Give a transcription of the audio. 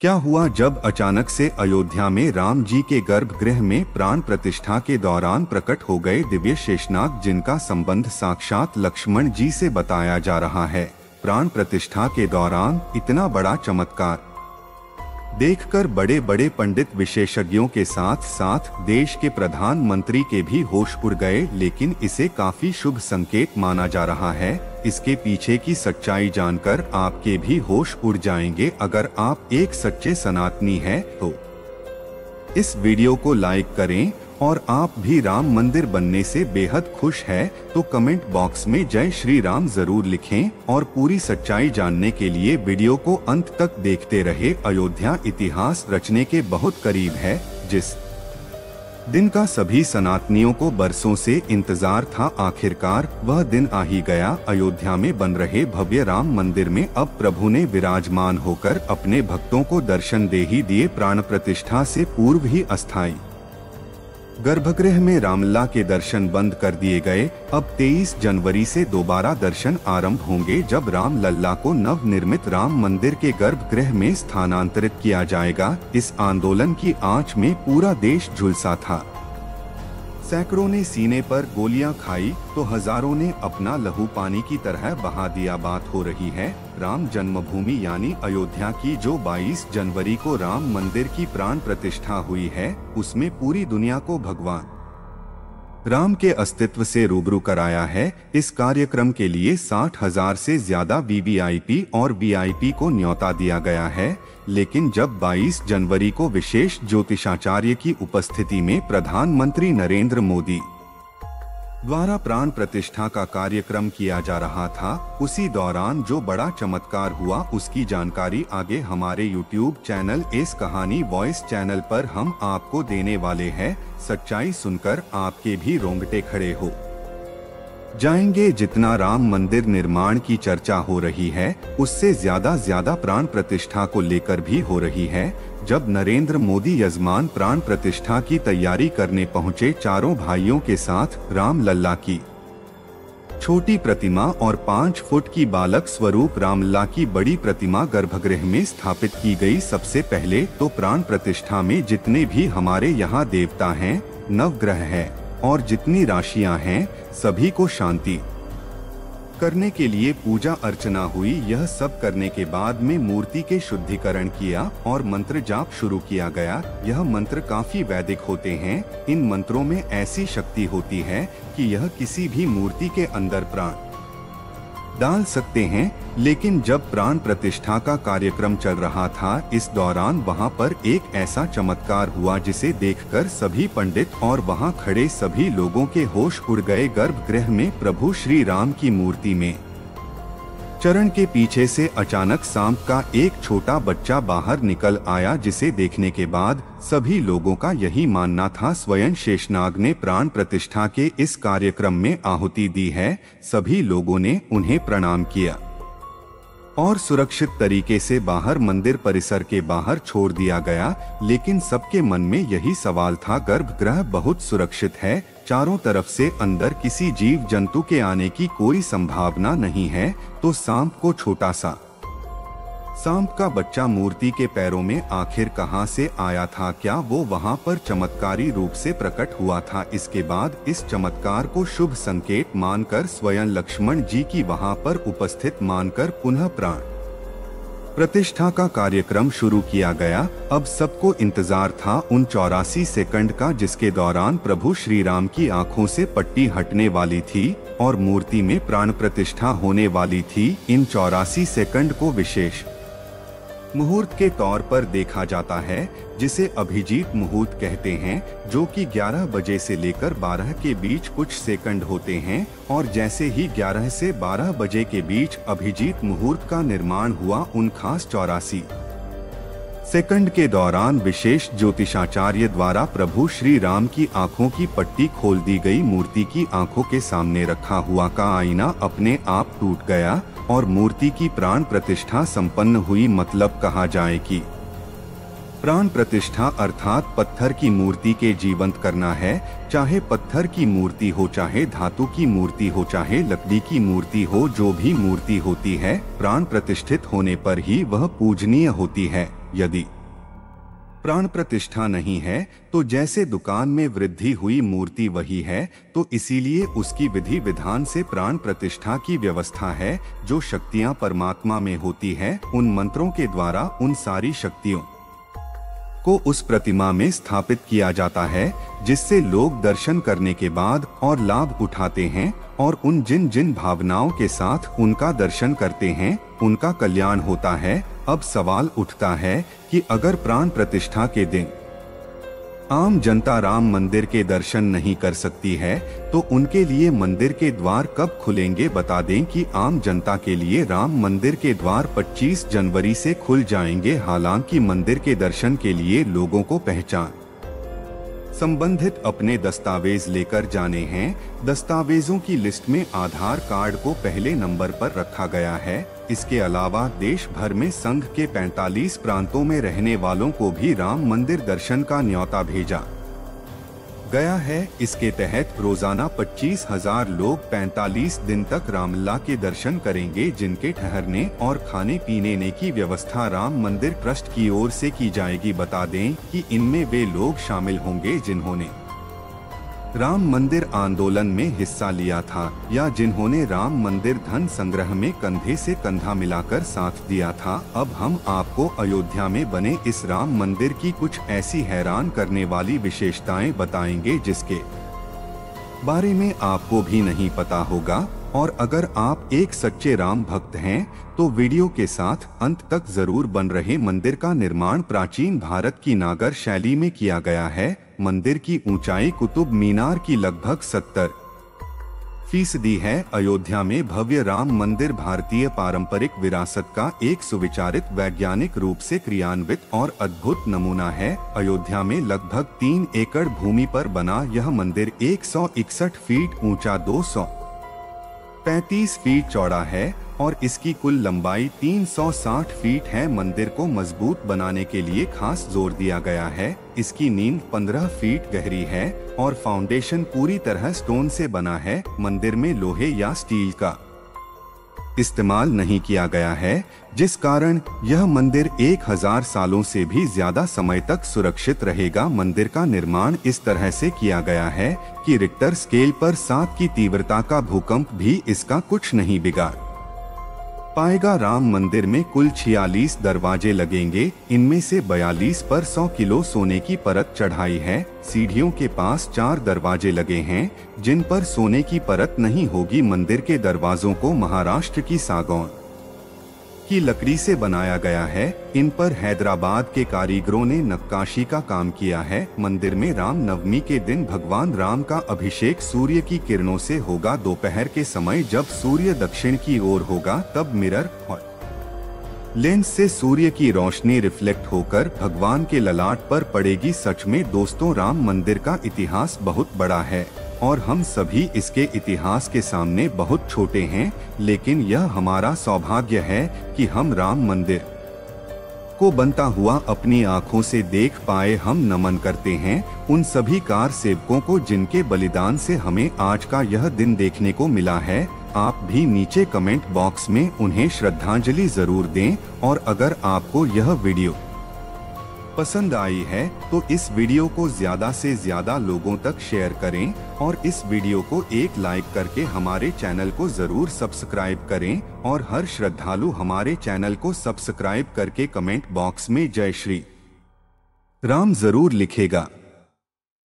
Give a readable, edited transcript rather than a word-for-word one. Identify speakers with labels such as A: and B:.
A: क्या हुआ जब अचानक से अयोध्या में राम जी के गर्भगृह में प्राण प्रतिष्ठा के दौरान प्रकट हो गए दिव्य शेषनाग, जिनका संबंध साक्षात लक्ष्मण जी से बताया जा रहा है। प्राण प्रतिष्ठा के दौरान इतना बड़ा चमत्कार देखकर बड़े बड़े पंडित विशेषज्ञों के साथ साथ देश के प्रधानमंत्री के भी होश उड़ गए, लेकिन इसे काफी शुभ संकेत माना जा रहा है। इसके पीछे की सच्चाई जानकर आपके भी होश उड़ जाएंगे। अगर आप एक सच्चे सनातनी हैं तो इस वीडियो को लाइक करें, और आप भी राम मंदिर बनने से बेहद खुश है तो कमेंट बॉक्स में जय श्री राम जरूर लिखें। और पूरी सच्चाई जानने के लिए वीडियो को अंत तक देखते रहे। अयोध्या इतिहास रचने के बहुत करीब है, जिस दिन का सभी सनातनियों को बरसों से इंतजार था, आखिरकार वह दिन आ ही गया। अयोध्या में बन रहे भव्य राम मंदिर में अब प्रभु ने विराजमान होकर अपने भक्तों को दर्शन दे ही दिए। प्राण प्रतिष्ठा से पूर्व ही अस्थायी गर्भगृह में रामलला के दर्शन बंद कर दिए गए। अब 23 जनवरी से दोबारा दर्शन आरंभ होंगे, जब रामलला को नव निर्मित राम मंदिर के गर्भगृह में स्थानांतरित किया जाएगा। इस आंदोलन की आंच में पूरा देश झुलसा था। सैकड़ों ने सीने पर गोलियां खाई तो हजारों ने अपना लहू पानी की तरह बहा दिया। बात हो रही है राम जन्मभूमि यानी अयोध्या की, जो 22 जनवरी को राम मंदिर की प्राण प्रतिष्ठा हुई है। उसमें पूरी दुनिया को भगवान राम के अस्तित्व से रूबरू कराया है। इस कार्यक्रम के लिए 60,000 से ज्यादा वीवीआईपी और वीआईपी को न्योता दिया गया है। लेकिन जब 22 जनवरी को विशेष ज्योतिषाचार्य की उपस्थिति में प्रधानमंत्री नरेंद्र मोदी द्वारा प्राण प्रतिष्ठा का कार्यक्रम किया जा रहा था, उसी दौरान जो बड़ा चमत्कार हुआ उसकी जानकारी आगे हमारे YouTube चैनल एस कहानी वॉइस चैनल पर हम आपको देने वाले हैं। सच्चाई सुनकर आपके भी रोंगटे खड़े हो जाएंगे। जितना राम मंदिर निर्माण की चर्चा हो रही है, उससे ज्यादा प्राण प्रतिष्ठा को लेकर भी हो रही है। जब नरेंद्र मोदी यजमान प्राण प्रतिष्ठा की तैयारी करने पहुंचे, चारों भाइयों के साथ रामलला की छोटी प्रतिमा और 5 फुट की बालक स्वरूप रामलला की बड़ी प्रतिमा गर्भगृह में स्थापित की गई। सबसे पहले तो प्राण प्रतिष्ठा में जितने भी हमारे यहाँ देवता हैं, नवग्रह है और जितनी राशियां हैं, सभी को शांति करने के लिए पूजा अर्चना हुई। यह सब करने के बाद में मूर्ति के शुद्धिकरण किया और मंत्र जाप शुरू किया गया। यह मंत्र काफी वैदिक होते हैं। इन मंत्रों में ऐसी शक्ति होती है कि यह किसी भी मूर्ति के अंदर प्राण डाल सकते हैं। लेकिन जब प्राण प्रतिष्ठा का कार्यक्रम चल रहा था, इस दौरान वहां पर एक ऐसा चमत्कार हुआ जिसे देखकर सभी पंडित और वहां खड़े सभी लोगों के होश उड़ गए। गर्भगृह में प्रभु श्री राम की मूर्ति में चरण के पीछे से अचानक सांप का एक छोटा बच्चा बाहर निकल आया, जिसे देखने के बाद सभी लोगों का यही मानना था स्वयं शेषनाग ने प्राण प्रतिष्ठा के इस कार्यक्रम में आहुति दी है। सभी लोगों ने उन्हें प्रणाम किया और सुरक्षित तरीके से बाहर मंदिर परिसर के बाहर छोड़ दिया गया। लेकिन सबके मन में यही सवाल था, गर्भगृह बहुत सुरक्षित है, चारों तरफ से अंदर किसी जीव जंतु के आने की कोई संभावना नहीं है, तो सांप को छोटा सा सांप का बच्चा मूर्ति के पैरों में आखिर कहां से आया था? क्या वो वहां पर चमत्कारी रूप से प्रकट हुआ था? इसके बाद इस चमत्कार को शुभ संकेत मानकर स्वयं लक्ष्मण जी की वहां पर उपस्थित मानकर पुनः प्राण प्रतिष्ठा का कार्यक्रम शुरू किया गया। अब सबको इंतजार था उन 84 सेकंड का, जिसके दौरान प्रभु श्री राम की आंखों से पट्टी हटने वाली थी और मूर्ति में प्राण प्रतिष्ठा होने वाली थी। इन 84 सेकंड को विशेष मुहूर्त के तौर पर देखा जाता है, जिसे अभिजीत मुहूर्त कहते हैं, जो कि 11 बजे से लेकर 12 के बीच कुछ सेकंड होते हैं। और जैसे ही 11 से 12 बजे के बीच अभिजीत मुहूर्त का निर्माण हुआ, उन खास 84 सेकंड के दौरान विशेष ज्योतिषाचार्य द्वारा प्रभु श्री राम की आंखों की पट्टी खोल दी गई। मूर्ति की आंखों के सामने रखा हुआ का आईना अपने आप टूट गया और मूर्ति की प्राण प्रतिष्ठा संपन्न हुई। मतलब कहा जाए कि प्राण प्रतिष्ठा अर्थात पत्थर की मूर्ति के जीवंत करना है। चाहे पत्थर की मूर्ति हो, चाहे धातु की मूर्ति हो, चाहे लकड़ी की मूर्ति हो, जो भी मूर्ति होती है, प्राण प्रतिष्ठित होने पर ही वह पूजनीय होती है। यदि प्राण प्रतिष्ठा नहीं है तो जैसे दुकान में वृद्धि हुई मूर्ति वही है, तो इसीलिए उसकी विधि विधान से प्राण प्रतिष्ठा की व्यवस्था है। जो शक्तियां परमात्मा में होती है, उन मंत्रों के द्वारा उन सारी शक्तियों को उस प्रतिमा में स्थापित किया जाता है, जिससे लोग दर्शन करने के बाद और लाभ उठाते हैं और उन जिन जिन भावनाओं के साथ उनका दर्शन करते हैं उनका कल्याण होता है। अब सवाल उठता है कि अगर प्राण प्रतिष्ठा के दिन आम जनता राम मंदिर के दर्शन नहीं कर सकती है, तो उनके लिए मंदिर के द्वार कब खुलेंगे? बता दें कि आम जनता के लिए राम मंदिर के द्वार 25 जनवरी से खुल जाएंगे। हालांकि मंदिर के दर्शन के लिए लोगों को पहचान संबंधित अपने दस्तावेज लेकर जाने हैं। दस्तावेजों की लिस्ट में आधार कार्ड को पहले नंबर पर रखा गया है। इसके अलावा देश भर में संघ के 45 प्रांतों में रहने वालों को भी राम मंदिर दर्शन का न्योता भेजा गया है। इसके तहत रोजाना 25,000 लोग 45 दिन तक रामलला के दर्शन करेंगे, जिनके ठहरने और खाने पीने की व्यवस्था राम मंदिर ट्रस्ट की ओर से की जाएगी। बता दें कि इनमें वे लोग शामिल होंगे जिन्होंने राम मंदिर आंदोलन में हिस्सा लिया था या जिन्होंने राम मंदिर धन संग्रह में कंधे से कंधा मिलाकर साथ दिया था। अब हम आपको अयोध्या में बने इस राम मंदिर की कुछ ऐसी हैरान करने वाली विशेषताएं बताएंगे जिसके बारे में आपको भी नहीं पता होगा। और अगर आप एक सच्चे राम भक्त हैं तो वीडियो के साथ अंत तक जरूर बन रहे। मंदिर का निर्माण प्राचीन भारत की नागर शैली में किया गया है। मंदिर की ऊंचाई कुतुब मीनार की लगभग 70% है। अयोध्या में भव्य राम मंदिर भारतीय पारंपरिक विरासत का एक सुविचारित वैज्ञानिक रूप से क्रियान्वित और अद्भुत नमूना है। अयोध्या में लगभग 3 एकड़ भूमि पर बना यह मंदिर 161 फीट ऊंचा, 235 फीट चौड़ा है और इसकी कुल लंबाई 360 फीट है। मंदिर को मजबूत बनाने के लिए खास जोर दिया गया है। इसकी नींव 15 फीट गहरी है और फाउंडेशन पूरी तरह स्टोन से बना है। मंदिर में लोहे या स्टील का इस्तेमाल नहीं किया गया है, जिस कारण यह मंदिर 1000 सालों से भी ज्यादा समय तक सुरक्षित रहेगा। मंदिर का निर्माण इस तरह से किया गया है कि रिक्टर स्केल पर 7 की तीव्रता का भूकंप भी इसका कुछ नहीं बिगाड़ पाएगा। राम मंदिर में कुल 46 दरवाजे लगेंगे। इनमें से 42 पर 100 किलो सोने की परत चढ़ाई है। सीढ़ियों के पास 4 दरवाजे लगे हैं जिन पर सोने की परत नहीं होगी। मंदिर के दरवाजों को महाराष्ट्र की सागौन की लकड़ी से बनाया गया है। इन पर हैदराबाद के कारीगरों ने नक्काशी का काम किया है। मंदिर में राम नवमी के दिन भगवान राम का अभिषेक सूर्य की किरणों से होगा। दोपहर के समय जब सूर्य दक्षिण की ओर होगा तब मिरर और लेंस से सूर्य की रोशनी रिफ्लेक्ट होकर भगवान के ललाट पर पड़ेगी। सच में दोस्तों, राम मंदिर का इतिहास बहुत बड़ा है और हम सभी इसके इतिहास के सामने बहुत छोटे हैं, लेकिन यह हमारा सौभाग्य है कि हम राम मंदिर को बनता हुआ अपनी आंखों से देख पाए। हम नमन करते हैं उन सभी कार सेवकों को जिनके बलिदान से हमें आज का यह दिन देखने को मिला है। आप भी नीचे कमेंट बॉक्स में उन्हें श्रद्धांजलि जरूर दें और अगर आपको यह वीडियो पसंद आई है तो इस वीडियो को ज्यादा से ज्यादा लोगों तक शेयर करें और इस वीडियो को एक लाइक करके हमारे चैनल को जरूर सब्सक्राइब करें। और हर श्रद्धालु हमारे चैनल को सब्सक्राइब करके कमेंट बॉक्स में जय श्री राम जरूर लिखेगा।